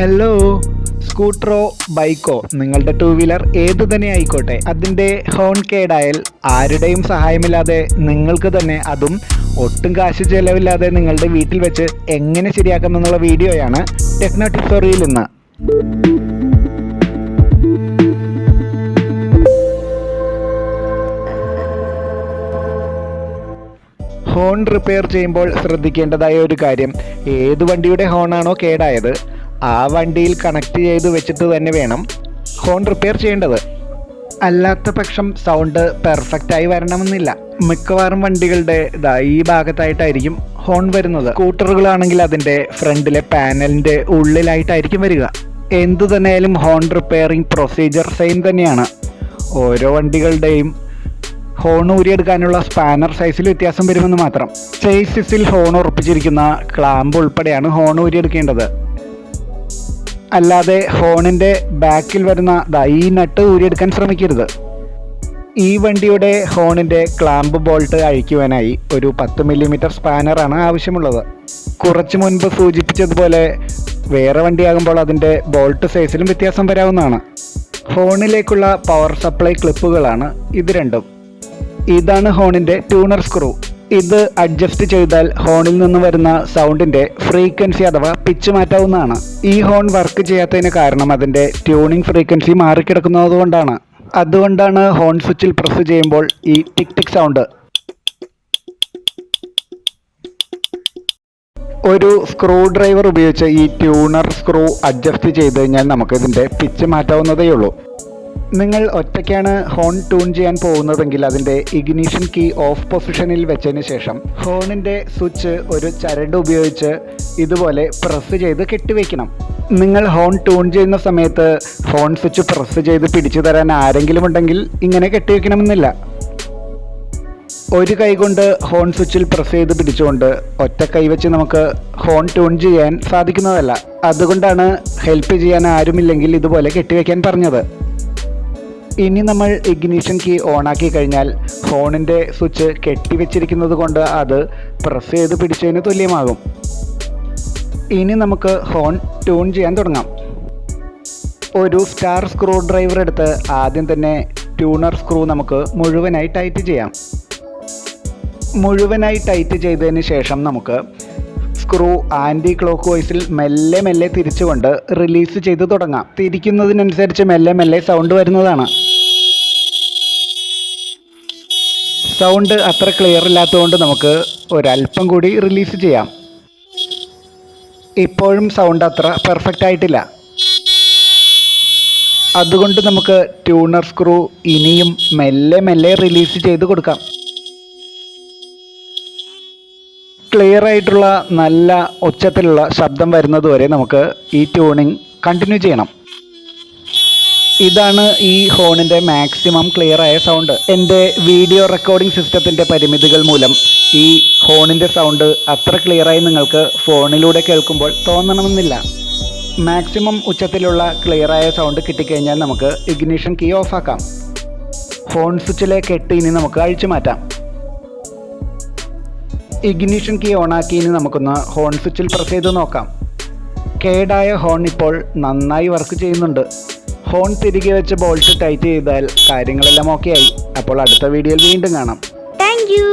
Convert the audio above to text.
Hello, സ്കൂട്ടറോ ബൈക്കോ നിങ്ങളുടെ two wheeler ഏതു തന്നെ ആയിക്കോട്ടെ, അതിൻ്റെ ഹോൺ കേടായാൽ ആരുടെയും സഹായമില്ലാതെ നിങ്ങൾക്ക് തന്നെ, അതും ഒട്ടും കാശ് ചിലവില്ലാതെ നിങ്ങളുടെ വീട്ടിൽ വെച്ച് എങ്ങനെ ശരിയാക്കാമെന്നുള്ള വീഡിയോയാണ് ടെക്നോ ടിപ്സോറിയിൽ ഇന്ന്. ഹോൺ റിപ്പയർ ചെയ്യുമ്പോൾ ശ്രദ്ധിക്കേണ്ടതായ ഒരു കാര്യം, ഏത് വണ്ടിയുടെ ഹോണാണോ കേടായത് ആ വണ്ടിയിൽ കണക്ട് ചെയ്ത് വെച്ചിട്ട് തന്നെ വേണം ഹോൺ റിപ്പയർ ചെയ്യേണ്ടത്. അല്ലാത്ത പക്ഷം സൗണ്ട് പെർഫെക്റ്റായി വരണമെന്നില്ല. മിക്കവാറും വണ്ടികളുടെ ഈ ഭാഗത്തായിട്ടായിരിക്കും ഹോൺ വരുന്നത്. സ്കൂട്ടറുകളാണെങ്കിൽ അതിൻ്റെ ഫ്രണ്ടിലെ പാനലിൻ്റെ ഉള്ളിലായിട്ടായിരിക്കും വരിക. എന്തു തന്നെയായാലും ഹോൺ റിപ്പയറിംഗ് പ്രൊസീജിയർ സെയിം തന്നെയാണ്. ഓരോ വണ്ടികളുടെയും ഹോൺ ഊരിയെടുക്കാനുള്ള സ്പാനർ സൈസിൽ വ്യത്യാസം വരുമെന്ന് മാത്രം. ചേസിസിൽ ഹോൺ ഉറപ്പിച്ചിരിക്കുന്ന ക്ലാമ്പ് ഉൾപ്പെടെയാണ് ഹോൺ ഊരിയെടുക്കേണ്ടത്. അല്ലാതെ ഹോണിൻ്റെ ബാക്കിൽ വരുന്ന ഈ നട്ട് ഊരിയെടുക്കാൻ ശ്രമിക്കരുത്. ഈ വണ്ടിയുടെ ഹോണിൻ്റെ ക്ലാമ്പ് ബോൾട്ട് അഴിക്കുവാനായി ഒരു 10 മില്ലിമീറ്റർ സ്പാനറാണ് ആവശ്യമുള്ളത്. കുറച്ച് മുൻപ് സൂചിപ്പിച്ചതുപോലെ വേറെ വണ്ടിയാകുമ്പോൾ അതിൻ്റെ ബോൾട്ട് സൈസിലും വ്യത്യാസം വരാവുന്നതാണ്. ഹോണിലേക്കുള്ള പവർ സപ്ലൈ ക്ലിപ്പുകളാണ് ഇത് രണ്ടും. ഇതാണ് ഹോണിൻ്റെ ട്യൂണർ സ്ക്രൂ. ഇത് അഡ്ജസ്റ്റ് ചെയ്താൽ ഹോണിൽ നിന്ന് വരുന്ന സൗണ്ടിൻ്റെ ഫ്രീക്വൻസി അഥവാ പിച്ച് മാറ്റാവുന്നതാണ്. ഈ ഹോൺ വർക്ക് ചെയ്യാത്തതിന് കാരണം അതിൻ്റെ ട്യൂണിംഗ് ഫ്രീക്വൻസി മാറിക്കിടക്കുന്നതുകൊണ്ടാണ്. അതുകൊണ്ടാണ് ഹോൺ സ്വിച്ചിൽ പ്രസ് ചെയ്യുമ്പോൾ ഈ ടിക് ടിക് സൗണ്ട്. ഒരു സ്ക്രൂ ഡ്രൈവർ ഉപയോഗിച്ച് ഈ ട്യൂണർ സ്ക്രൂ അഡ്ജസ്റ്റ് ചെയ്ത് കഴിഞ്ഞാൽ നമുക്ക് ഇതിൻ്റെ പിച്ച് മാറ്റാവുന്നതേ ഉള്ളൂ. നിങ്ങൾ ഒറ്റയ്ക്കാണ് ഹോൺ ട്യൂൺ ചെയ്യാൻ പോകുന്നതെങ്കിൽ അതിൻ്റെ ഇഗ്നിഷൻ കീ ഓഫ് പൊസിഷനിൽ വെച്ചതിന് ശേഷം ഹോണിൻ്റെ സ്വിച്ച് ഒരു ചരട് ഉപയോഗിച്ച് ഇതുപോലെ പ്രസ് ചെയ്ത് കെട്ടിവെക്കണം. നിങ്ങൾ ഹോൺ ട്യൂൺ ചെയ്യുന്ന സമയത്ത് ഹോൺ സ്വിച്ച് പ്രസ് ചെയ്ത് പിടിച്ചു തരാൻ ആരെങ്കിലും ഉണ്ടെങ്കിൽ ഇങ്ങനെ കെട്ടിവെക്കണമെന്നില്ല. ഒരു കൈ കൊണ്ട് ഹോൺ സ്വിച്ചിൽ പ്രസ് ചെയ്ത് പിടിച്ചുകൊണ്ട് ഒറ്റ കൈ വെച്ച് നമുക്ക് ഹോൺ ട്യൂൺ ചെയ്യാൻ സാധിക്കുന്നതല്ല. അതുകൊണ്ടാണ് ഹെൽപ്പ് ചെയ്യാൻ ആരുമില്ലെങ്കിൽ ഇതുപോലെ കെട്ടിവെക്കാൻ പറഞ്ഞത്. ഇനി നമ്മൾ ഇഗ്നിഷൻ കീ ഓണാക്കി കഴിഞ്ഞാൽ ഹോണിൻ്റെ സ്വിച്ച് കെട്ടിവെച്ചിരിക്കുന്നത് കൊണ്ട് അത് പ്രസ് ചെയ്ത് പിടിച്ചതിന് തുല്യമാകും. ഇനി നമുക്ക് ഹോൺ ട്യൂൺ ചെയ്യാൻ തുടങ്ങാം. ഒരു സ്റ്റാർ സ്ക്രൂ ഡ്രൈവർ എടുത്ത് ആദ്യം തന്നെ ട്യൂണർ സ്ക്രൂ നമുക്ക് മുഴുവനായി ടൈറ്റ് ചെയ്യാം. മുഴുവനായി ടൈറ്റ് ചെയ്തതിന് ശേഷം നമുക്ക് സ്ക്രൂ ആൻറ്റി ക്ലോക്ക് വൈസിൽ മെല്ലെ മെല്ലെ തിരിച്ചുകൊണ്ട് റിലീസ് ചെയ്ത് തുടങ്ങാം. തിരിക്കുന്നതിനനുസരിച്ച് മെല്ലെ മെല്ലെ സൗണ്ട് വരുന്നതാണ്. സൗണ്ട് അത്ര ക്ലിയർ ഇല്ലാത്തതുകൊണ്ട് നമുക്ക് ഒരല്പം കൂടി റിലീസ് ചെയ്യാം. ഇപ്പോഴും സൗണ്ട് അത്ര പെർഫെക്റ്റ് ആയിട്ടില്ല. അതുകൊണ്ട് നമുക്ക് ട്യൂണർ സ്ക്രൂ ഇനിയും മെല്ലെ മെല്ലെ റിലീസ് ചെയ്ത് കൊടുക്കാം. ക്ലിയർ ആയിട്ടുള്ള നല്ല ഉച്ചത്തിലുള്ള ശബ്ദം വരുന്നതുവരെ നമുക്ക് ഈ ട്യൂണിങ് കണ്ടിന്യൂ ചെയ്യണം. ഇതാണ് ഈ ഹോണിൻ്റെ മാക്സിമം ക്ലിയർ ആയ സൗണ്ട്. എൻ്റെ വീഡിയോ റെക്കോർഡിംഗ് സിസ്റ്റത്തിൻ്റെ പരിമിതികൾ മൂലം ഈ ഹോണിൻ്റെ സൗണ്ട് അത്ര ക്ലിയറായി നിങ്ങൾക്ക് ഫോണിലൂടെ കേൾക്കുമ്പോൾ തോന്നണമെന്നില്ല. മാക്സിമം ഉച്ചത്തിലുള്ള ക്ലിയറായ സൗണ്ട് കിട്ടിക്കഴിഞ്ഞാൽ നമുക്ക് ഇഗ്നിഷൻ കീ ഓഫാക്കാം. ഹോൺ സ്വിച്ചിലെ കെട്ട് ഇനി നമുക്ക് അഴിച്ചു മാറ്റാം. ഇഗ്നിഷൻ കീ ഓണാക്കി ഇനി നമുക്കൊന്ന് ഹോൺ സ്വിച്ചിൽ പ്രസ് ചെയ്ത് നോക്കാം. കേടായ ഹോൺ ഇപ്പോൾ നന്നായി വർക്ക് ചെയ്യുന്നുണ്ട്. ഹോൺ തിരികെ വെച്ച് ബോൾട്ട് ടൈറ്റ് ചെയ്താൽ കാര്യങ്ങളെല്ലാം ഓക്കെ ആയി. അപ്പോൾ അടുത്ത വീഡിയോയിൽ വീണ്ടും കാണാം. Thank you.